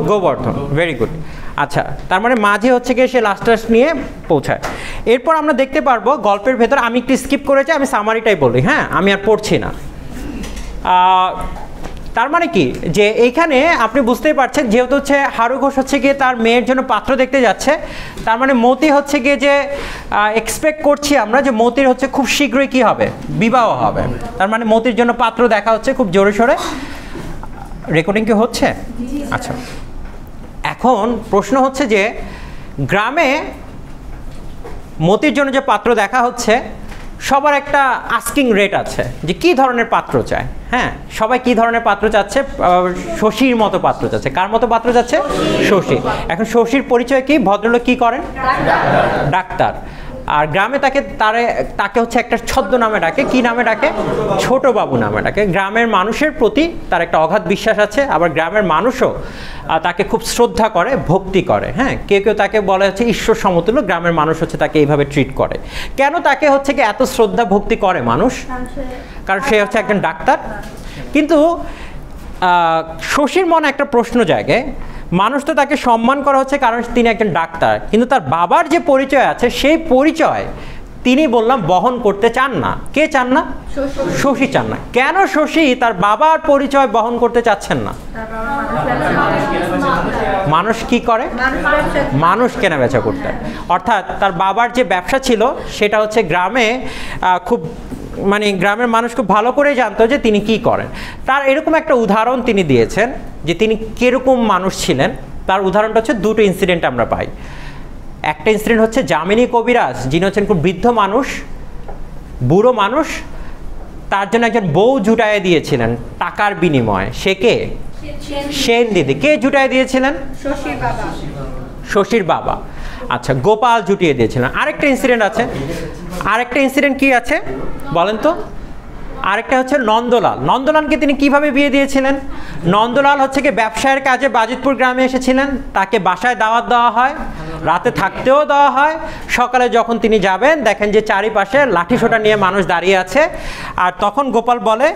Gobardhan, very good. আচ্ছা, তার মানে মাঝে হচ্ছে গিয়ে সে লাস্ট নিয়ে পৌঁছায়। এরপর আমরা দেখতে পারবো গল্পের ভেতর, আমি একটু স্কিপ করেছি, আমি সামারিটাই বলি, হ্যাঁ, আমি আর পড়ছি না। তার মানে কি যে এইখানে আপনি বুঝতেই পারছেন, যেহেতু হচ্ছে হারু ঘোষ হচ্ছে গিয়ে তার মেয়ের জন্য পাত্র দেখতে যাচ্ছে, তার মানে মতি হচ্ছে গিয়ে যে এক্সপেক্ট করছি আমরা যে মতির হচ্ছে খুব শীঘ্রই কি হবে, বিবাহ হবে। তার মানে মতির জন্য পাত্র দেখা হচ্ছে খুব জোরে সোরে। রেকর্ডিং কি হচ্ছে? আচ্ছা, এখন প্রশ্ন হচ্ছে যে গ্রামে মতির জন্য যে পাত্র দেখা হচ্ছে, সবার একটা আস্কিং রেট আছে যে কি ধরনের পাত্র চায়। হ্যাঁ, সবাই কি ধরনের পাত্র চাচ্ছে? শশীর মতো পাত্র চাচ্ছে। কার মতো পাত্র চাচ্ছে? শশী। এখন শশীর পরিচয় কি? ভদ্রলোক কি করেন? ডাক্তার। আর গ্রামে তাকে হচ্ছে একটা ছদ্ম নামে ডাকে। কি নামে ডাকে? ছোট বাবু নামে ডাকে। গ্রামের মানুষের প্রতি তার একটা অগাধ বিশ্বাস আছে, আবার গ্রামের মানুষও তাকে খুব শ্রদ্ধা করে, ভক্তি করে। হ্যাঁ, কেউ কেউ তাকে বলে হচ্ছে ঈশ্বর সমতুল্য। গ্রামের মানুষ হচ্ছে তাকে এইভাবে ট্রিট করে। কেন তাকে হচ্ছে কি এত শ্রদ্ধা ভক্তি করে মানুষ? কারণ সে হচ্ছে একজন ডাক্তার। কিন্তু শশীর মনে একটা প্রশ্ন জাগে, মানুষ তো তাকে সম্মান করা হচ্ছে কারণ তিনি একজন ডাক্তার, কিন্তু তার বাবার যে পরিচয় আছে সেই পরিচয় তিনি বললাম বহন করতে চান না। কে চান না? শশী চান না। কেন শশী তার বাবার পরিচয় বহন করতে চাচ্ছেন না? মানুষ কি করে? মানুষ কেনা বেচা করতে। অর্থাৎ তার বাবার যে ব্যবসা ছিল সেটা হচ্ছে গ্রামে খুব মানে গ্রামের মানুষ খুব ভালো করে জানতো যে তিনি কি করেন। তার এরকম একটা উদাহরণ তিনি দিয়েছেন যে তিনি কিরকম মানুষ ছিলেন। তার উদাহরণটা হচ্ছে দুটো ইনসিডেন্ট আমরা পাই। একটা ইনসিডেন্ট হচ্ছে যামিনী কবিরাজ, যিনি হচ্ছেন খুব বৃদ্ধ মানুষ, বুড়ো মানুষ, তার জন্য একজন বউ জুটাইয়ে দিয়েছিলেন টাকার বিনিময়ে। সে কে? সেন দিদি। কে জুটাইয়ে দিয়েছিলেন? শশীর বাবা। আচ্ছা, গোপাল জুটিয়ে দিয়েছিলেন। আরেকটা ইনসিডেন্ট আছে। আরেকটা ইনসিডেন্ট কি আছে বলেন তো? আরেকটা হচ্ছে নন্দলাল। নন্দলালকে তিনি কিভাবে বিয়ে দিয়েছিলেন? নন্দলাল হচ্ছে কি ব্যবসায়ের কাজে বাজিতপুর গ্রামে এসেছিলেন, তাকে বাসায় দাওয়াত দেওয়া হয়, রাতে থাকতেও দেওয়া হয়। সকালে যখন তিনি যাবেন দেখেন যে চারিপাশে লাঠিসোঁটা নিয়ে মানুষ দাঁড়িয়ে আছে। আর তখন গোপাল বলে,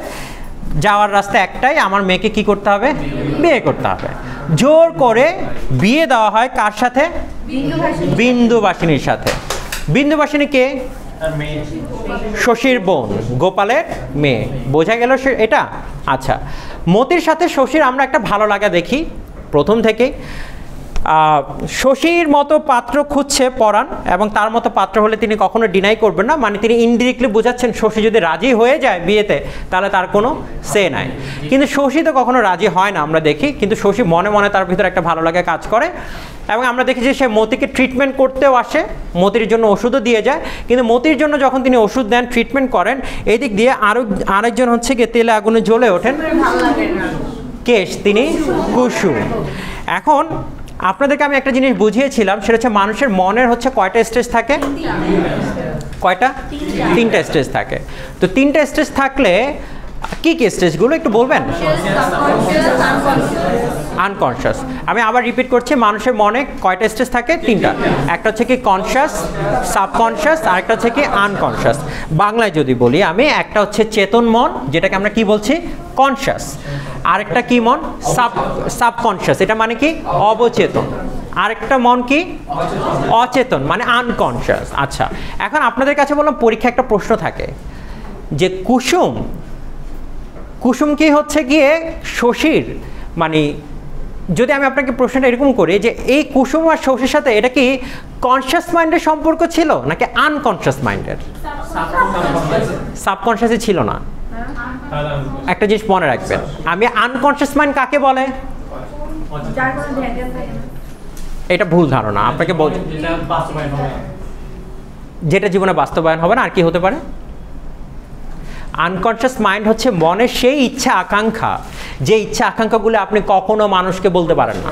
যাওয়ার রাস্তা একটাই, আমার মেয়েকে কি করতে হবে? বিয়ে করতে হবে। জোর করে বিয়ে দেওয়া হয় কার সাথে? বিন্দুবাসিনীর সাথে। বিন্দুবাসিনী কে? শশীর বোন, গোপালের মেয়ে। বোঝা গেল এটা? আচ্ছা, মতির সাথে শশীর আমরা একটা ভালো লাগা দেখি প্রথম থেকে। শশীর মতো পাত্র খুঁজছে পরাণ, এবং তার মতো পাত্র হলে তিনি কখনো ডিনাই করবেন না। মানে তিনি ইনডিরেক্টলি বোঝাচ্ছেন শশী যদি রাজি হয়ে যায় বিয়েতে তাহলে তার কোনো সে নাই। কিন্তু শশী তো কখনো রাজি হয় না আমরা দেখি, কিন্তু শশী মনে মনে তার ভিতরে একটা ভালো লাগা কাজ করে। এবং আমরা দেখি যে সে মতিকে ট্রিটমেন্ট করতেও আসে, মতির জন্য ওষুধও দিয়ে যায়। কিন্তু মতির জন্য যখন তিনি ওষুধ দেন, ট্রিটমেন্ট করেন, এই দিক দিয়ে আরেকজন হচ্ছে গিয়ে তেলে আগুনে জ্বলে ওঠেন। কেশ, তিনি কুসুম। এখন আপনাদেরকে আমি একটা জিনিস বুঝিয়েছিলাম, সেটা হচ্ছে মানুষের মনের হচ্ছে কয়টা স্টেজ থাকে? কয়টা? তিনটা স্টেজ থাকে। তো তিনটা স্টেজ থাকলে কি কি স্টেজগুলো একটু বলবেন? আনকনশিয়াস। আমি আবার রিপিট করছি, মানুষের মনে কয়টা স্টেজ থাকে? তিনটা। একটা হচ্ছে কি কনশিয়াস, সাবকনশিয়াস, আর একটা হচ্ছে কি আনকনশিয়াস। বাংলায় যদি বলি আমি, একটা হচ্ছে চেতন মন, যেটাকে আমরা কি বলছি? কনশিয়াস। আরেকটা কি মন? সাবকনশিয়াস। এটা মানে কি? অবচেতন। আরেকটা মন কি? অচেতন, মানে আনকনশিয়াস। আচ্ছা, এখন আপনাদের কাছে বললাম পরীক্ষা একটা প্রশ্ন থাকে যে কুসুম কি হচ্ছে গিয়ে শশীর, মানে যদি আমি আপনাকে প্রশ্নটা এরকম করি যে এই কুসুম আর শশীর সাথে এটা কি কনশিয়াস মাইন্ডের সম্পর্ক ছিল নাকি আনকনশিয়াস মাইন্ডের? সাবকনশিয়াসে ছিল না। একটা জিনিস মনে রাখবেন, আমি আনকনশিয়াস মাইন্ড কাকে বলে? এটা ভুল ধারণা। আপনাকে বলছি যেটা জীবনে বাস্তবায়ন হবে না। আর কি হতে পারে? আনকনশিয়াস মাইন্ড হচ্ছে মনের সেই ইচ্ছা আকাঙ্ক্ষা, যে ইচ্ছা আকাঙ্ক্ষাগুলো আপনি কখনো মানুষকে বলতে পারেন না,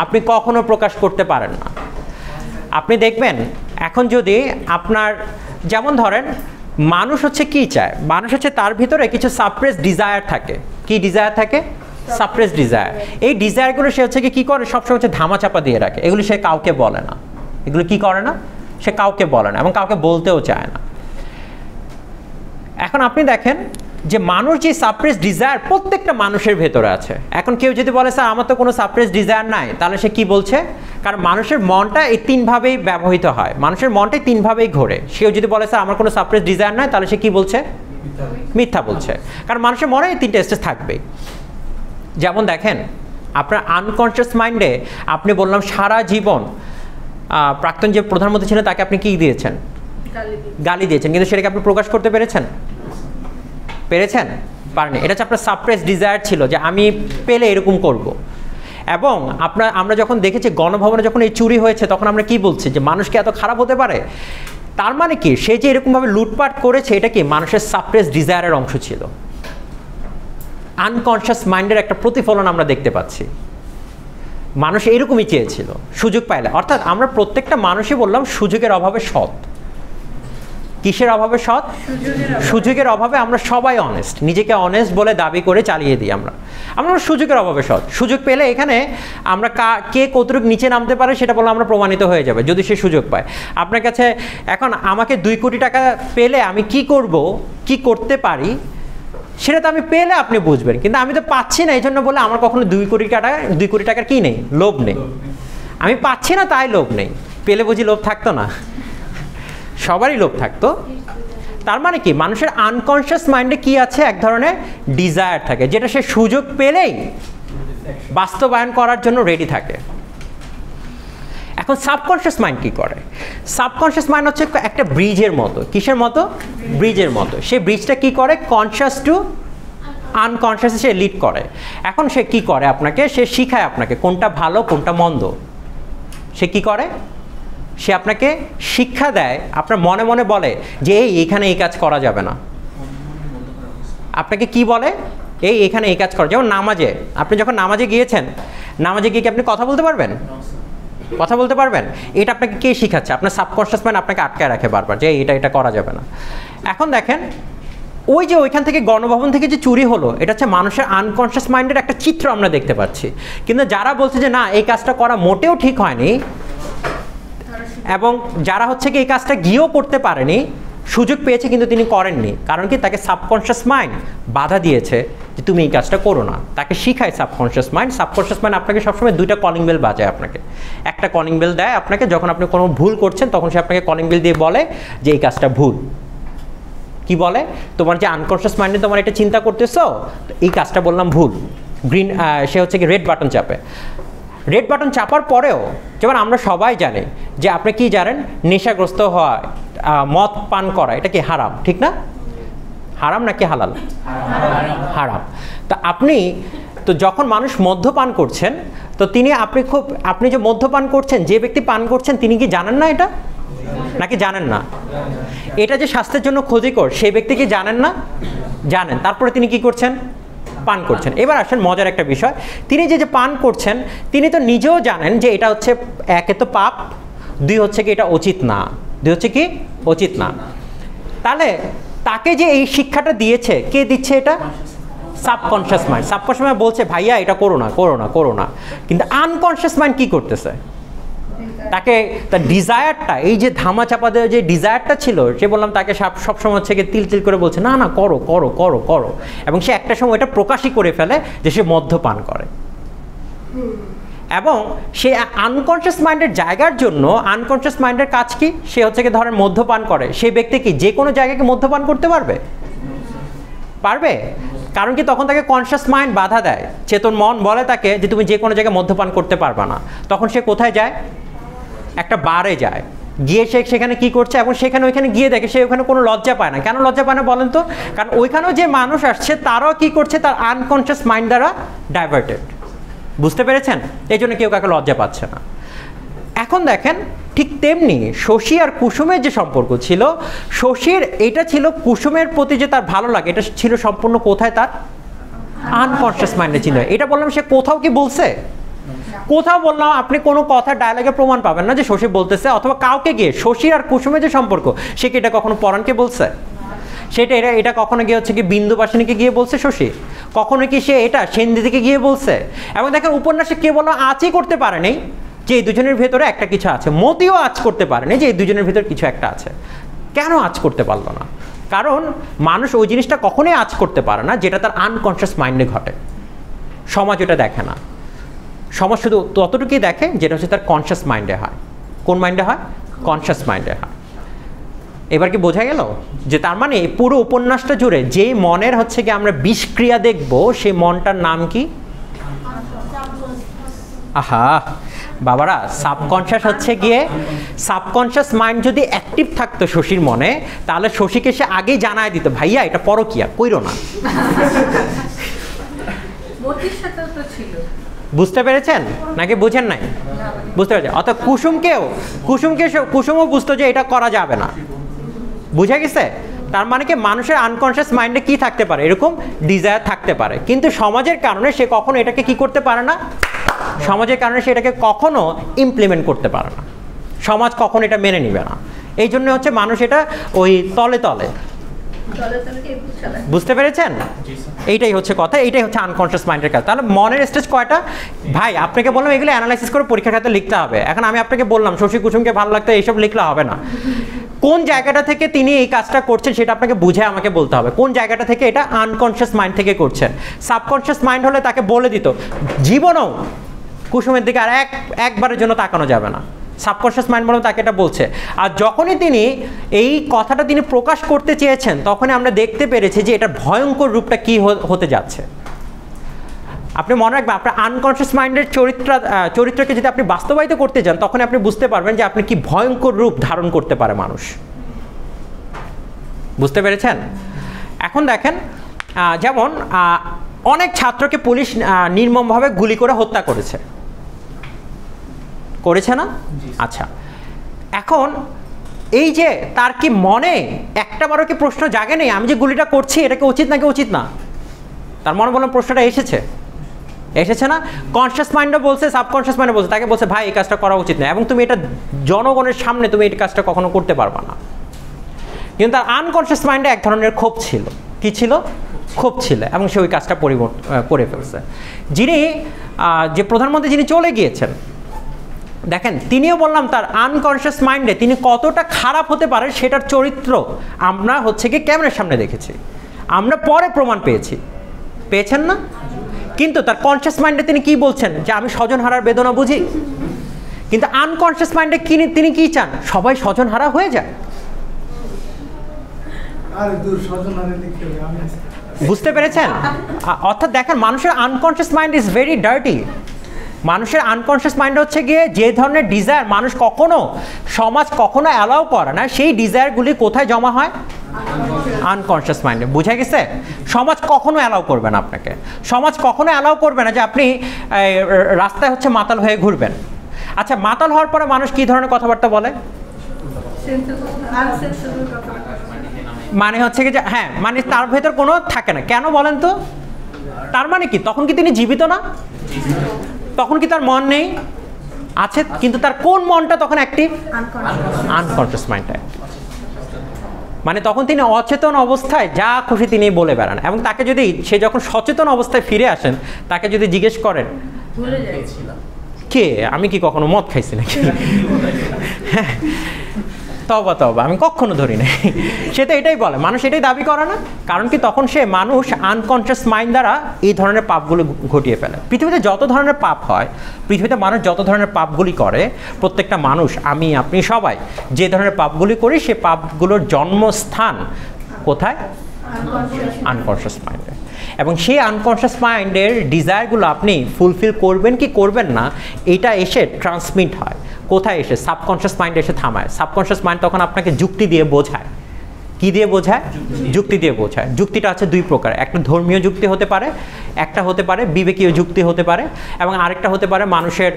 আপনি কখনো প্রকাশ করতে পারেন না। আপনি দেখবেন এখন যদি আপনার, যেমন ধরেন মানুষ হচ্ছে কি চায়? মানুষ হচ্ছে তার ভিতরে কিছু সাপ্রেস ডিজায়ার থাকে। কি ডিজায়ার থাকে? Suppress desire. এই ডিজায়ারগুলো সে হচ্ছে কি করে? সবসময় হচ্ছে ধামাচাপা দিয়ে রাখে। এগুলি সে কাউকে বলে না। এগুলো কি করে না? সে কাউকে বলে না এবং কাউকে বলতেও চায় না। এখন আপনি দেখেন যে মানুষ যে সাপ্রেস ডিজায়ার প্রত্যেকটা মানুষের ভেতরে আছে। এখন কেউ যদি বলে স্যার আমার তো কোনো সাপ্রেস ডিজায়ার নাই, তাহলে সে কি বলছে? কারণ মানুষের মনটা এই তিনভাবেই ব্যবহৃত হয়, মানুষের মনটাই তিনভাবেই ঘোরে। সেও যদি বলে স্যার আমার কোনো সাপ্রেস ডিজায়ার নাই, তাহলে সে কি বলছে? মিথ্যা বলছে। কারণ মানুষের মনে এই তিনটে স্টেজ থাকবেই। যেমন দেখেন, আপনার আনকনসিয়াস মাইন্ডে আপনি বললাম সারা জীবন প্রাক্তন যে প্রধানমন্ত্রী ছিলেন তাকে আপনি কি দিয়েছেন? গালি দিয়েছেন, কিন্তু সেটাকে আপনি প্রকাশ করতে পেরেছেন? পারেনি। এটা হচ্ছে আপনার সাপ্রেস ডিজায়ার ছিল যে আমি পেলে এরকম করব। এবং আমরা যখন দেখেছি গণভবনে যখন এই চুরি হয়েছে, তখন আমরা কি বলছি যে মানুষকে এত খারাপ হতে পারে? তার মানে কি, সে যে এরকমভাবে লুটপাট করেছে, এটা কি মানুষের সাপ্রেস ডিজায়ারের অংশ ছিল। আনকনসিয়াস মাইন্ডের একটা প্রতিফলন আমরা দেখতে পাচ্ছি। মানুষ এরকমই চেয়েছিল সুযোগ পাইলে। অর্থাৎ আমরা প্রত্যেকটা মানুষই বললাম সুযোগের অভাবে সৎ। কিসের অভাবে সৎ? সুযোগের অভাবে আমরা সবাই অনেস্ট, নিজেকে অনেস্ট বলে দাবি করে চালিয়ে দিই। আমরা সুযোগের অভাবে সৎ। সুযোগ পেলে এখানে আমরা কে কতটুকু নিচে নামতে পারে সেটা বলে আমরা প্রমাণিত হয়ে যাবে যদি সে সুযোগ পায়। আপনার কাছে এখন আমাকে 2 কোটি টাকা পেলে আমি কি করব, কি করতে পারি, সেটা তো আমি পেলে আপনি বুঝবেন। কিন্তু আমি তো পাচ্ছি না, এই জন্য বলে আমার কখনো 2 কোটি টাকার কি নেই, লোভ নেই। আমি পাচ্ছি না তাই লোভ নেই। পেলে বুঝি লোভ থাকতো না? সবারই লোভ থাকতো। তার মানে কি, মানুষের আনকনসিয়াস মাইন্ডে কি আছে? এক ধরনের ডিজায়ার থাকে, যেটা সে সুযোগ পেলেই বাস্তবায়ন করার জন্য রেডি থাকে। এখন সাবকনসিয়াস মাইন্ড কি করে? সাবকনসিয়াস মাইন্ড হচ্ছে একটা ব্রিজের মতো। কিসের মতো? ব্রিজের মতো। সে ব্রিজটা কি করে? কনসিয়াস টু আনকনসিয়াসে সে লিড করে। এখন সে কি করে? সে শিখায় আপনাকে কোনটা ভালো কোনটা মন্দ। সে কি করে? সে আপনাকে শিক্ষা দেয়, আপনার মনে মনে বলে যে এইখানে এই কাজ করা যাবে না। আপনাকে কি বলে? এখানে এই কাজ করা। যেমন নামাজে, আপনি যখন নামাজে গিয়েছেন, নামাজে গিয়ে কি আপনি কথা বলতে পারবেন? কথা বলতে পারবেন? এটা আপনাকে কে শিখাচ্ছে? আপনার সাবকনসিয়াস মাইন্ড আপনাকে আটকায় রাখে বারবার যে এটা করা যাবে না। এখন দেখেন, ওইখান থেকে গণভবন থেকে যে চুরি হলো, এটা হচ্ছে মানুষের আনকনসিয়াস মাইন্ডের একটা চিত্র আমরা দেখতে পাচ্ছি। কিন্তু যারা বলছে যে না এই কাজটা করা মোটেও ঠিক হয়নি, এবং যারা হচ্ছে কি এই কাজটা গিয়েও করতে পারেনি, সুযোগ পেয়েছে কিন্তু তিনি করেননি। কারণ কি? তাকে সাবকনসিয়াস মাইন্ড বাধা দিয়েছে যে তুমি এই কাজটা করো না। তাকে শিখায় সাবকনসিয়াস মাইন্ড। সাবকনসিয়াস মাইন্ড আপনাকে সবসময় 2টা কলিং বেল বাজায়। একটা কলিং বেল দেয় আপনাকে যখন আপনি কোনো ভুল করছেন, তখন সে আপনাকে কলিং বেল দিয়ে বলে যে এই কাজটা ভুল। কি বলে? তোমার যে আনকনসিয়াস মাইন্ডে তোমার এটা চিন্তা করতেছো, এই কাজটা বললাম ভুল। সে হচ্ছে কি রেড বাটন চাপে। রেড বাটন চাপার পরেও, যেমন আমরা সবাই জানি যে আপনি কি জানেন, নেশাগ্রস্ত হওয়া, মদ পান করা, এটা কি হারাম, ঠিক না? হারাম নাকি হালাল? হারাম। তা তো যখন মানুষ মদ্যপান করছেন, তো আপনি যে মদ্যপান করছেন, যে ব্যক্তি পান করছেন, তিনি কি জানেন না এটা? নাকি জানেন না? এটা যে স্বাস্থ্যের জন্য ক্ষতিকর, সেই ব্যক্তি কি জানেন না? জানেন। তারপরে তিনি কি করছেন? পান করছেন। এবার আসেন মজার একটা বিষয়, তিনি যে পান করছেন, তিনি তো নিজেও জানেন যে এটা হচ্ছে, একে তো পাপ, 2 হচ্ছে কি এটা উচিত না, 2 হচ্ছে কি উচিত না। তাহলে তাকে যে এই শিক্ষাটা দিয়েছে, কে দিচ্ছে এটা? Subconscious mind. সাবকনসিয়াস মাইন্ড বলছে ভাইয়া এটা করো না, করো না, করো না। কিন্তু আনকনসিয়াস মাইন্ড কি করতেছে? তাকে তার ডিজায়ারটা, এই যে ধামা চাপা দেওয়া যে ডিজায়ারটা ছিল, সে বললাম তাকে সবসময় হচ্ছে তিল তিল করে বলছে না না করো করো করো করো। এবং সে একটা সময় এটা প্রকাশই করে ফেলে যে সে মদ্যপান করে। এবং সে আনকনসিয়াস মাইন্ডের জায়গার জন্য, আনকনসিয়াস মাইন্ডের কাজ কি? সে হচ্ছে কি ধরেন মদ্যপান করে, সেই ব্যক্তি কি যে কোনো জায়গায় মদ্যপান করতে পারবে? পারবে? কারণ কি তখন তাকে কনসিয়াস মাইন্ড বাধা দেয়, চেতন মন বলে তাকে যে তুমি যে কোনো জায়গায় মদ্যপান করতে পারবা না। তখন সে কোথায় যায়? একটা বারে যায়, গিয়ে সেখানে কি করছে, এবং ওইখানে গিয়ে দেখে সে ওখানে কোনো লজ্জা পায় না। কেন লজ্জা পায় না বলেন তো? কারণ ওইখানেও যে মানুষ আসছে তারাও কি করছে, তার আনকনসিয়াস মাইন্ড দ্বারা ডাইভার্টেড। বুঝতে পেরেছেন? এই জন্য কেউ কাকে লজ্জা পাচ্ছে না। এখন দেখেন, ঠিক তেমনি শশী আর কুসুমের যে সম্পর্ক ছিল, শশীর এটা ছিল কুসুমের প্রতি যে তার ভালো লাগে, এটা ছিল সম্পূর্ণ কোথায়? তার আনকনসিয়াস মাইন্ডে ছিল। এটা বললাম, সে কোথাও কি বলছে? কোথাও বললাম আপনি কোনো কথা ডায়লগে প্রমাণ পাবেন না যে শশী বলতেছে, অথবা কাউকে গিয়ে শশীর আর কুসুমের যে সম্পর্ক, সে কি এটা কখনো পরাণকে বলছে? সেটা এটা কখনো গিয়ে হচ্ছে কি বিন্দুবাসিনীকে গিয়ে বলছে শশী? কখনো কি সে এটা সেনদিদিকে গিয়ে বলছে? এবং দেখেন উপন্যাসে কে বললো আজই করতে পারেনি যে এই দুজনের ভেতরে একটা কিছু আছে। মতিও আজ করতে পারেনি যে এই দুজনের ভেতরে কিছু একটা আছে। কেন আজ করতে পারলো না? কারণ মানুষ ওই জিনিসটা কখনোই আজ করতে পারে না যেটা তার আনকনসিয়াস মাইন্ডে ঘটে। সমাজ ওটা দেখে না, সমাজ শুধু ততটুকুই দেখে যেটা হচ্ছে তার কনসিয়াস মাইন্ডে হয়। কোন মাইন্ডে হয়? কনসিয়াস মাইন্ডে হয়। এবার কি বোঝা গেল যে তার মানে পুরো উপন্যাসটা জুড়ে যেই মনের হচ্ছে কি আমরা বিষক্রিয়া দেখব সেই মনটার নাম কি? আহা বাবারা, সাবকনশিয়াস হচ্ছে গিয়ে সাবকনশিয়াস মাইন্ড যদি অ্যাক্টিভ থাকতো শশীর মনে, তাহলে শশীকে সে আগেই জানায় দিত, ভাইয়া এটা পরকীয়া কইরো না। বুঝতে পেরেছেন নাকি বুঝেন নাই? বুঝতে পেরেছেন? অর্থাৎ কুসুমও বুঝতো যে এটা করা যাবে না। বুঝা গেছে? তার মানে কি মানুষের আনকনসিয়াস মাইন্ডে কি থাকতে পারে? এরকম ডিজায়ার থাকতে পারে, কিন্তু সমাজের কারণে সে কখনো এটাকে কি করতে পারে না, সমাজের কারণে সে এটাকে কখনো ইমপ্লিমেন্ট করতে পারে না। সমাজ কখনো এটা মেনে নিবে না। এই জন্য হচ্ছে মানুষ এটা ওই তলে তলে। বুঝতে পেরেছেন? এইটাই হচ্ছে কথা, এইটাই হচ্ছে আনকনসিয়াস মাইন্ডের কাজ। তাহলে মনের স্টেজ কয়টা? ভাই আপনাকে বললাম এগুলো অ্যানালাইসিস করে পরীক্ষার খাতে লিখতে হবে। এখন আমি আপনাকে বললাম শশী কুসুমকে ভালো লাগতো, এইসব লিখলে হবে না। কোন জায়গাটা থেকে তিনি এই কাজটা করছেন সেটা আপনাকে বুঝে আমাকে বলতে হবে। কোন জায়গাটা থেকে এটা আনকনসিয়াস মাইন্ড থেকে করছেন। সাবকনসিয়াস মাইন্ড হলে তাকে বলে দিত জীবনও কুসুমের দিকে আর একবারের জন্য তাকানো যাবে না। সাবকনসিয়াস মাইন্ড বলে তাকে এটা বলছে। আর যখনই তিনি এই কথাটা তিনি প্রকাশ করতে চেয়েছেন, তখনই আমরা দেখতে পেরেছি যে এটা ভয়ঙ্কর রূপটা কি হতে যাচ্ছে। আপনি মনে রাখবেন, আপনার আনকনসিয়াস মাইন্ডের চরিত্রকে যদি আপনি বাস্তবায়িত করতে যান, তখন আপনি বুঝতে পারবেন যে আপনি কি ভয়ঙ্কর রূপ ধারণ করতে পারে মানুষ। বুঝতে পেরেছেন? এখন দেখেন, যেমন অনেক ছাত্রকে পুলিশ নির্মমভাবে গুলি করে হত্যা করেছে না? আচ্ছা, এখন এই যে তার কি মনে একটাবারও কি প্রশ্ন জাগে নেই আমি যে গুলিটা করছি এটা কি উচিত নাকি উচিত না? তার মনে বললাম প্রশ্নটা এসেছে না? কনসিয়াস মাইন্ডও বলছে, সাবকনসিয়াস মাইন্ডও বলছে, তাকে বলছে ভাই এই কাজটা করা উচিত না, এবং তুমি এটা জনগণের সামনে তুমি এই কাজটা কখনো করতে পারবা না। কিন্তু তার আনকনসিয়াস মাইন্ডে এক ধরনের ক্ষোভ ছিল। কি ছিল? ক্ষোভ ছিল, এবং সে ওই কাজটা করে ফেলছে। যে প্রধানমন্ত্রী যিনি চলে গিয়েছেন, দেখেন তিনিও বললাম তার আনকনসিয়াস মাইন্ডে তিনি কতটা খারাপ হতে পারে সেটার চরিত্র আমরা হচ্ছে কি ক্যামেরার সামনে দেখেছি, আমরা পরে প্রমাণ পেয়েছেন না? কিন্তু তার কনসিয়াস মাইন্ডে তিনি কি বলছেন যে আমি স্বজন হারার বেদনা বুঝি, কিন্তু আনকনসিয়াস মাইন্ডে তিনি কি চান? সবাই স্বজন হারা হয়ে যায়। বুঝতে পেরেছেন? অর্থাৎ দেখেন, মানুষের unconscious mind is very dirty. মানুষের আনকনসিয়াস মাইন্ড হচ্ছে গিয়ে যে ধরনের ডিজায়ার সমাজ কখনো অ্যালাউ করে না, সেই ডিজায়ারগুলি কোথায় জমা হয়? আনকনসিয়াস মাইন্ডে। বুঝা গেছে? সমাজ কখনো অ্যালাউ করবে না আপনাকে। সমাজ কখনো অ্যালাউ করবে না যে আপনি রাস্তায় হচ্ছে মাতাল হয়ে ঘুরবেন। আচ্ছা, মাতাল হওয়ার পরে মানুষ কি ধরনের কথাবার্তা বলে? মানে হচ্ছে কি যে হ্যাঁ, মানে তার ভেতর কোনো থাকে না। কেন বলেন তো? তার মানে কি তখন কি তিনি জীবিত না? তখন কি তার মন নেই? আছে, কিন্তু তার কোন মনটা তখন অ্যাক্টিভ? আনকনসিয়াস মাইন্ডটা। মানে তখন তিনি অচেতন অবস্থায় যা খুশি তিনি বলে বেড়ান, এবং তাকে যদি সে যখন সচেতন অবস্থায় ফিরে আসেন, তাকে যদি জিজ্ঞেস করেন কে, আমি কি কখনো মদ খাইছি নাকি, তবা আমি কখনো ধরি নাই, সে তো এটাই বলে। মানুষ এটাই দাবি করে না? কারণ কি তখন মানুষ আনকনসিয়াস মাইন্ড দ্বারা এই ধরনের পাপগুলো ঘটিয়ে ফেলে। পৃথিবীতে যত ধরনের পাপ হয়, পৃথিবীতে মানুষ যত ধরনের পাপগুলি করে, প্রত্যেকটা মানুষ, আমি আপনি সবাই যে ধরনের পাপগুলি করি, সে পাপগুলোর জন্মস্থান কোথায়? আনকনসিয়াস মাইন্ডে। এবং সেই আনকনসিয়াস মাইন্ডের ডিজায়ারগুলো আপনি ফুলফিল করবেন কি করবেন না, এটা এসে ট্রান্সমিট হয় কোথায়? এসে সাবকনসিয়াস মাইন্ড এসে থামায়। সাবকনসিয়াস মাইন্ড তখন আপনাকে যুক্তি দিয়ে বোঝায়। কি দিয়ে বোঝায়? যুক্তি দিয়ে বোঝায়। যুক্তিটা আছে দুই প্রকার, একটা ধর্মীয় যুক্তি হতে পারে, একটা হতে পারে বিবেকীয় যুক্তি হতে পারে, এবং আরেকটা হতে পারে মানুষের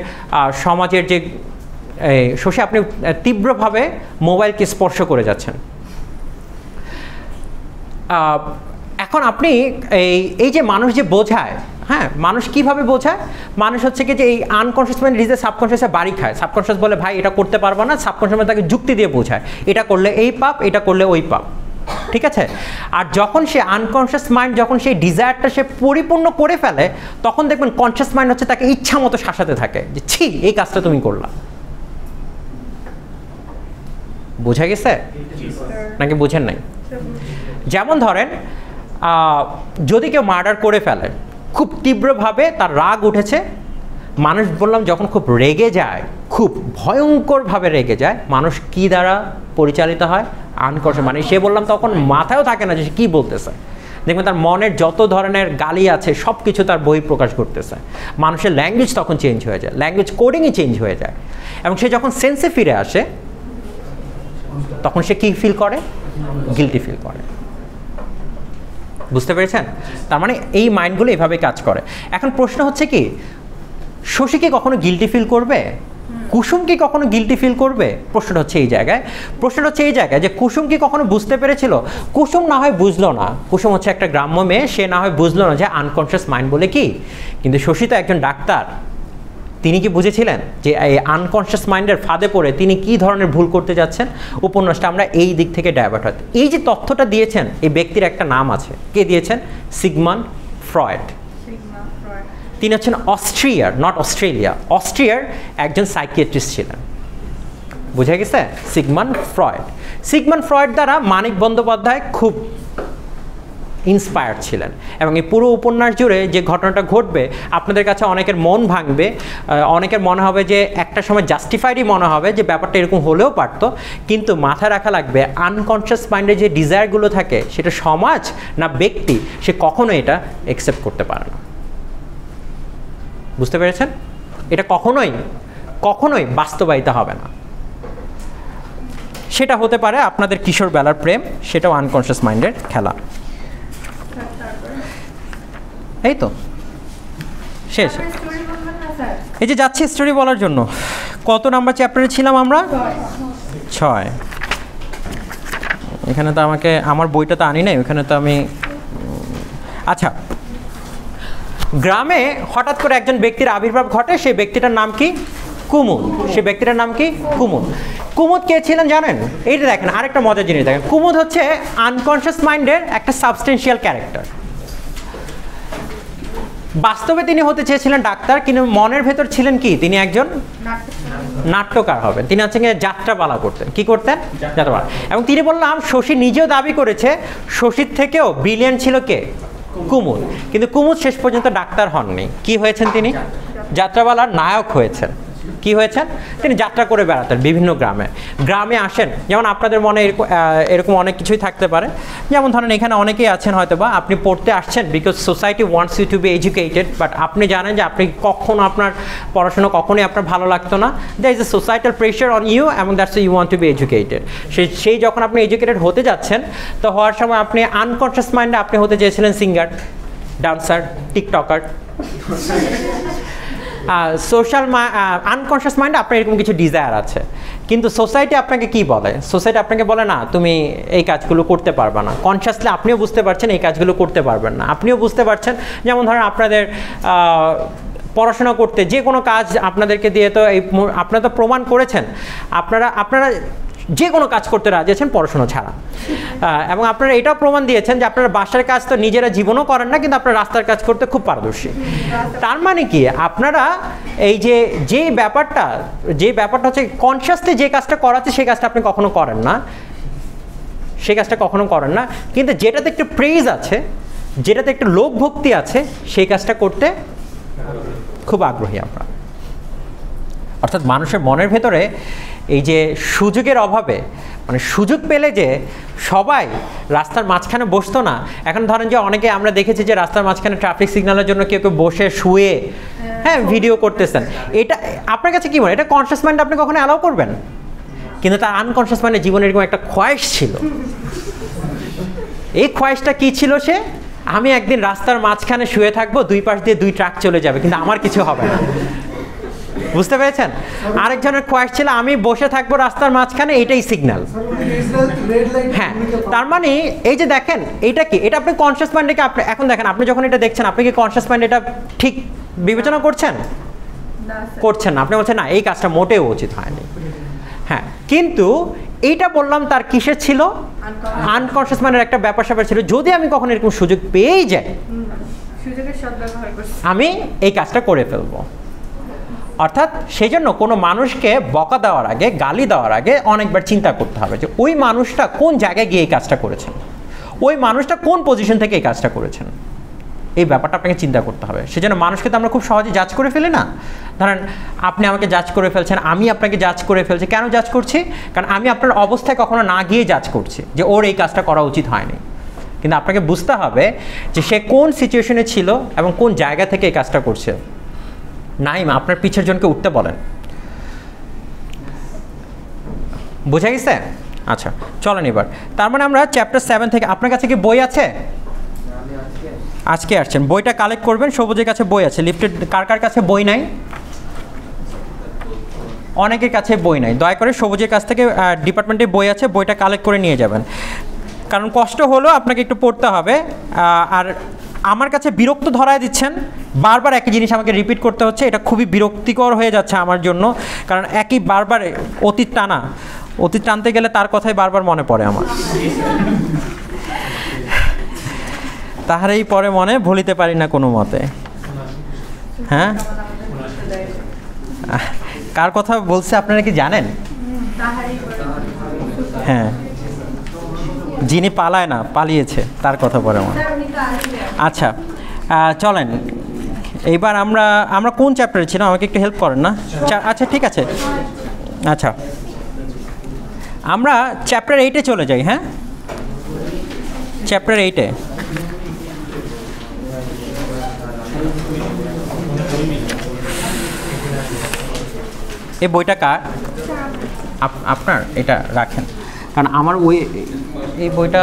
সমাজের যে শোষে আপনি তীব্রভাবে মোবাইলকে স্পর্শ করে যাচ্ছেন। এখন আপনি এই যে মানুষ যে বোঝায়, হ্যাঁ, মানুষ কিভাবে বোঝায়? মানুষ হচ্ছে কি যে এই আনকনসিয়াস মাইন্ড নিজে সাবকনসিয়াসে বাড়ি খায়। সাবকনসিয়াস বলে ভাই এটা করতে পারবো না, সাবকনসিয়াস তাকে যুক্তি দিয়ে বোঝায় এটা করলে এই পাপ, এটা করলে ওই পাপ। ঠিক আছে? আর যখন সে আনকনসিয়াস মাইন্ড যখন সেই ডিজায়ারটা সে পরিপূর্ণ করে ফেলে, তখন দেখবেন কনসিয়াস মাইন্ড হচ্ছে তাকে ইচ্ছা মতো শাসাতে থাকে যে ছি এই কাজটা তুমি করলা। বোঝা গেছে নাকি বুঝেন নাই? যেমন ধরেন যদি কেউ মার্ডার করে ফেলে, খুব তীব্রভাবে তার রাগ উঠেছে, মানুষ বললাম যখন খুব রেগে যায়, খুব ভয়ঙ্করভাবে রেগে যায়, মানুষ কি দ্বারা পরিচালিত হয়? আনকনশিয়াস, মানে সে বললাম তখন মাথায়ও থাকে না যে সে কী বলতেছে। দেখবেন তার মনের যত ধরনের গালি আছে সব কিছু তার বহিঃপ্রকাশ করতেছে। মানুষের ল্যাঙ্গুয়েজ তখন চেঞ্জ হয়ে যায়, ল্যাঙ্গুয়েজ কোডিংই চেঞ্জ হয়ে যায়, এবং সে যখন সেন্সে ফিরে আসে তখন সে কী ফিল করে? গিল্টি ফিল করে। বুঝতে পেরেছেন? তার মানে এই মাইন্ডগুলো এভাবে কাজ করে। এখন প্রশ্ন হচ্ছে কি, শশী কি কখনো গিল্টি ফিল করবে? কুসুম কি কখনো গিল্টি ফিল করবে? প্রশ্নটা হচ্ছে এই জায়গায়। প্রশ্নটা হচ্ছে এই জায়গায় যে কুসুম কি কখনো বুঝতে পেরেছিল? কুসুম না হয় বুঝলো না, কুসুম হচ্ছে একটা গ্রাম্য মেয়ে, সে না হয় বুঝলো না যে আনকনশিয়াস মাইন্ড বলে কি। কিন্তু শশী তো একজন ডাক্তার, তিনি কি বুঝেছিলেন যে এই আনকনশিয়াস মাইন্ডের ফাঁদে পড়ে তিনি কি ধরনের ভুল করতে যাচ্ছেন? উপন্যাসটা আমরা এই দিক থেকে ডাইভার্ট হয়। এই যে তথ্যটা দিয়েছেন, এই ব্যক্তির একটা নাম আছে। কে দিয়েছেন? Sigmund Freud. তিনি হচ্ছেন অস্ট্রিয়ার, নট অস্ট্রেলিয়া, অস্ট্রিয়ার একজন সাইকিয়াট্রিস্ট ছিলেন। বুঝে গেছে? Sigmund Freud. সিগমান্ড ফ্রয়েড দ্বারা মানিক বন্দ্যোপাধ্যায় খুব ইন্সপায়ার্ড ছিলেন, এবং এই পুরো উপন্যাস জুড়ে যে ঘটনাটা ঘটবে আপনাদের কাছে অনেকের মন ভাঙবে, অনেকের মনে হবে যে একটা সময় জাস্টিফাইডই মনে হবে যে ব্যাপারটা এরকম হলেও পারতো। কিন্তু মাথায় রাখা লাগবে আনকনশিয়াস মাইন্ডে যে ডিজায়ারগুলো থাকে সেটা সমাজ না ব্যক্তি, সে কখনো এটা অ্যাকসেপ্ট করতে পারে না। বুঝতে পেরেছেন? এটা কখনোই বাস্তবায়িত হবে না। সেটা হতে পারে আপনাদের কিশোর বেলার প্রেম, সেটাও আনকনশিয়াস মাইন্ডের খেলা। এই তো শেষ। এই যে যাচ্ছি স্টোরি বলার জন্য। কত নাম্বার চ্যাপ্টারে ছিলাম আমরা? 6। এখানে তো আমাকে আমার বইটা তো আনি নাই, ওখানে তো আমি, আচ্ছা, গ্রামে হঠাৎ করে একজন ব্যক্তির আবির্ভাব ঘটে। সেই ব্যক্তিটার নাম কি? কুমুদ। সেই ব্যক্তিটার নাম কি? কুমুদ। কুমুদ কে ছিলেন জানেন? এইটা দেখেন, আরেকটা মজার জিনিস দেখেন। কুমুদ হচ্ছে আনকনশিয়াস মাইন্ডের একটা সাবস্টেন্সিয়াল ক্যারেক্টার। বাস্তবে তিনি হতে চেয়েছিলেন ডাক্তার, কিন্তু মনের ভেতর ছিলেন কি? তিনি একজন নাট্যকার হবেন। তিনি হচ্ছে যাত্রাপালা করতেন। কি করতেন? যাত্রাপালা। এবং তিনি বললাম শশী নিজেও দাবি করেছে শশীর থেকেও ব্রিলিয়ান্ট ছিল কে? কুমুদ। কিন্তু কুমুদ শেষ পর্যন্ত ডাক্তার হননি। কি হয়েছেন তিনি? যাত্রাপালার নায়ক হয়েছেন। কি হয়েছেন? তিনি যাত্রা করে বেড়াতেন বিভিন্ন গ্রামে আসেন। যেমন আপনাদের মনে এরকম অনেক কিছুই থাকতে পারে। যেমন ধরেন এখানে অনেকেই আছেন হয়তো বা আপনি পড়তে আসছেন because society wants you to be educated, but আপনি জানেন যে আপনি কখনো আপনার পড়াশোনা কখনোই আপনার ভালো লাগতো না। There is a societal pressure on you এবং that's you want to be educated. সেই যখন আপনি এডুকেটেড হতে যাচ্ছেন, তো হওয়ার সময় আপনি আনকনশিয়াস মাইন্ডে আপনি হতে চেয়েছিলেন singer, dancer, TikToker. Social unconscious মাইন্ডে আপনার এরকম কিছু ডিজায়ার আছে, কিন্তু সোসাইটি আপনাকে কি বলে? সোসাইটি আপনাকে বলে না তুমি এই কাজগুলো করতে পারবে না। কনশিয়াসলি আপনিও বুঝতে পারছেন এই কাজগুলো করতে পারবেন না। আপনিও বুঝতে পারছেন, যেমন ধরেন আপনাদের পড়াশোনা করতে যে কোনো কাজ আপনাদেরকে দিয়ে তো আপনারা তো প্রমাণ করেছেন আপনারা যে কোনো কাজ করতে রাজি আছেন পড়াশোনা ছাড়া। এবং আপনারা এটাও প্রমাণ দিয়েছেন যে আপনারা বাসার কাজ তো নিজেরা জীবনও করেন না, কিন্তু আপনারা রাস্তার কাজ করতে খুব পারদর্শী। তার মানে কি আপনারা এই যে ব্যাপারটা হচ্ছে কনশিয়াসলি যে কাজটা করাচ্ছে সেই কাজটা আপনি কখনো করেন না, কিন্তু যেটাতে একটু প্রেজ আছে, যেটাতে একটু লোক ভক্তি আছে, সেই কাজটা করতে খুব আগ্রহী আমরা। অর্থাৎ মানুষের মনের ভেতরে এই যে সুযোগের অভাবে, মানে সুযোগ পেলে যে সবাই রাস্তার মাঝখানে বসতো না। এখন ধরেন যে অনেকে আমরা দেখেছি যে রাস্তার মাঝখানে ট্রাফিক সিগন্যালের জন্য কেউ বসে শুয়ে ভিডিও করতেছেন। এটা আপনার কাছে কি মনে হয়? এটা কনশিয়াস মাইন্ড আপনি কখনো অ্যালাউ করবেন? কিন্তু তার আনকনশিয়াস মাইন্ডে জীবনে এরকম একটা খোয়াইশ ছিল। এই খোয়াইশটা কি ছিল? সে আমি একদিন রাস্তার মাঝখানে শুয়ে থাকবো, দুই পাশ দিয়ে 2 ট্রাক চলে যাবে, কিন্তু আমার কিছু হবে না। বুঝতে পেরেছেন? আরেকজনের খোয়াইশ ছিল আমি বসে থাকবো রাস্তার মাঝখানে, এটাই সিগন্যাল। হ্যাঁ, তার মানে এই যে দেখেন এটা কি, এটা আপনি কনশিয়াস মাইন্ডকে আপনি এখন দেখেন, আপনি যখন এটা দেখছেন আপনি কি কনশিয়াস মাইন্ড এটা ঠিক বিবেচনা করছেন? না, আপনি বলছেন না এই কাজটা মোটেও উচিত হয়নি। হ্যাঁ, কিন্তু এইটা বললাম তার কিসের ছিল? আনকনশিয়াস মাইন্ডের একটা ব্যাপার স্যাপার ছিল, যদি আমি কখনো এরকম সুযোগ পেয়েই যাই আমি এই কাজটা করে ফেলবো। অর্থাৎ সেই জন্য কোনো মানুষকে বকা দেওয়ার আগে, গালি দেওয়ার আগে অনেকবার চিন্তা করতে হবে যে ওই মানুষটা কোন জায়গায় গিয়ে এই কাজটা করেছেন, ওই মানুষটা কোন পজিশন থেকে এই কাজটা করেছেন, এই ব্যাপারটা আপনাকে চিন্তা করতে হবে। সেজন্য মানুষকে তো আমরা খুব সহজে জাজ করে ফেলি না। ধরেন আপনি আমাকে জাজ করে ফেলছেন, আমি আপনাকে জাজ করে ফেলছি। কেন জাজ করছি? কারণ আমি আপনার অবস্থায় কখনো না গিয়ে জাজ করছি যে ওর এই কাজটা করা উচিত হয়নি। কিন্তু আপনাকে বুঝতে হবে যে সে কোন সিচুয়েশনে ছিল এবং কোন জায়গা থেকে এই কাজটা করছে। নাইম, আপনার পিছের জনকে উঠতে বলেন। বোঝা গেছে? আচ্ছা, চলেন এবার। তার মানে আমরা চ্যাপ্টার 7 থেকে, আপনার কাছে কি বই আছে? আজকে আসছেন, বইটা কালেক্ট করবেন। সবুজের কাছে বই আছে। লিফটেড কার কার কাছে বই নাই? অনেকের কাছে বই নাই। দয়া করে সবুজের কাছ থেকে ডিপার্টমেন্টের বই আছে, বইটা কালেক্ট করে নিয়ে যাবেন। কারণ কষ্ট হলো, আপনাকে একটু পড়তে হবে। আর আমার কাছে বিরক্ত ধরায় দিচ্ছেন, বারবার একই জিনিস আমাকে রিপিট করতে হচ্ছে। এটা খুবই বিরক্তিকর হয়ে যাচ্ছে আমার জন্য, কারণ একই বারবার অতীত টানা। অতীত টানতে গেলে তার কথাই বারবার মনে পড়ে আমার। তাহারই পরে মনে ভুলিতে পারি না কোনো মতে। হ্যাঁ, কার কথা বলছে আপনারা কি জানেন? হ্যাঁ, যিনি পালায় না, পালিয়েছে, তার কথা পরে আমার। আচ্ছা, চলেন এইবার আমরা কোন চ্যাপ্টারে ছিলাম? আমাকে একটু হেল্প করেন না? আচ্ছা, ঠিক আছে। আচ্ছা, আমরা চ্যাপ্টার 8-এ চলে যাই। হ্যাঁ, চ্যাপ্টার 8-এ এই বইটা কার? আপনার? এটা রাখেন, কারণ আমার এই বইটা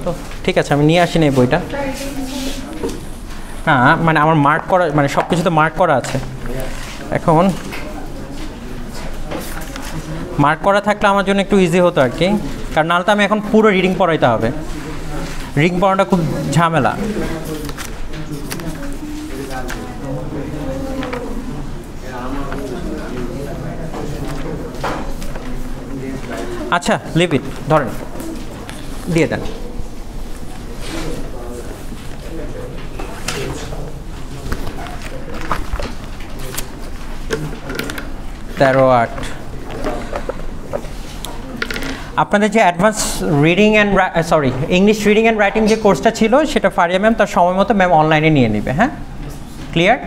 তো ঠিক আছে, আমি নিয়ে আসিনি এই বইটা। না মানে আমার মার্ক করা, মানে সব কিছু তো মার্ক করা আছে। এখন মার্ক করা থাকলে আমার জন্য একটু ইজি হতো আর কি, কারণ নাহলে তো আমি এখন পুরো রিডিং পড়াইতে হবে। রিডিং পড়াটা খুব ঝামেলা। আচ্ছা, লিভ ইট, ধরেন, দিয়ে দেন। তেরো 8 আপনাদের যে advance reading and English reading and writing যে কোর্সটা ছিল, সেটা ফারিয়া ম্যাম তার সময় মতো ম্যাম অনলাইনে নিয়ে নেবে। হ্যাঁ, ক্লিয়ার?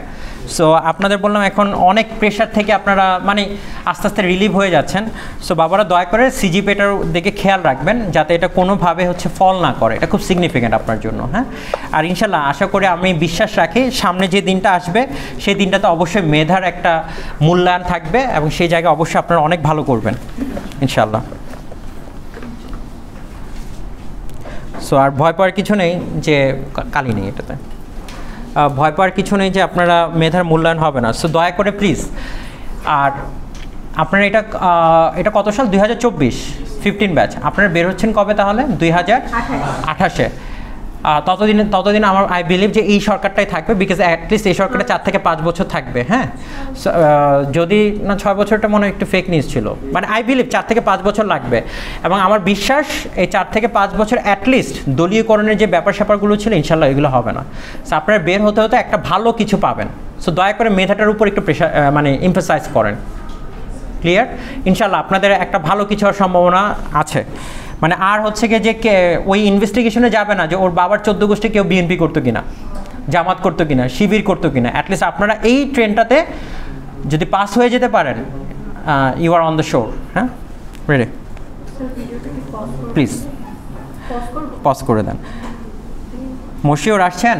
সো আপনাদের বললাম এখন অনেক প্রেশার থেকে আপনারা মানে আস্তে আস্তে রিলিভ হয়ে যাচ্ছেন। সো বাবারা দয়া করে সিজিপিএটার দিকে খেয়াল রাখবেন, যাতে এটা কোনোভাবে ফল না করে। এটা খুব সিগনিফিক্যান্ট আপনার জন্য। হ্যাঁ, আর ইনশাল্লাহ আশা করি, আমি বিশ্বাস রাখি সামনে যে দিনটা আসবে, সেই দিনটাতে অবশ্যই মেধার একটা মূল্যায়ন থাকবে এবং সেই জায়গায় অবশ্যই আপনারা অনেক ভালো করবেন ইনশাল্লাহ। সো আর ভয় পাওয়ার কিছু নেই, যে কালি নেই এটাতে, ভয় পাওয়ার কিছু নেই যে আপনারা মেধার মূল্যায়ন হবে না। সো দয়া করে প্লিজ। আর আপনারা এটা কত সাল? 2024 15 ব্যাচ। আপনারা বের হচ্ছেন কবে তাহলে? 2028-এ। ততদিন আমার আই বিলিভ যে এই সরকারটাই থাকবে, বিকজ অ্যাটলিস্ট এই সরকারটা 4 থেকে 5 বছর থাকবে। হ্যাঁ, যদি না 6 বছরটা মনে হয় একটু ফেক নিউজ ছিল, মানে আই বিলিভ 4 থেকে 5 বছর লাগবে। এবং আমার বিশ্বাস এই 4 থেকে 5 বছর অ্যাটলিস্ট দলীয়করণের যে ব্যাপার স্যাপারগুলো ছিল, ইনশাল্লাহ এগুলো হবে না। সো আপনারা বের হতে হতে একটা ভালো কিছু পাবেন। সো দয়া করে মেধাটার উপর একটু প্রেশার মানে এমফাসাইজ করেন। ক্লিয়ার? ইনশাল্লাহ আপনাদের একটা ভালো কিছু হওয়ার সম্ভাবনা আছে। মানে আর গিয়ে যে ওই ইনভেস্টিগেশনে যাবে না যে ওর বাবার 14 গোষ্ঠী কেউ বিএনপি করতো কিনা, জামাত করতো কিনা, শিবির করতো কিনা। অ্যাটলিস্ট আপনারা এই ট্রেনটাতে যদি পাস হয়ে যেতে পারেন, ইউ আর অন দ্য শোর। হ্যাঁ, রেডি? প্লিজ পজ করে দেন। মশিউর আসছেন?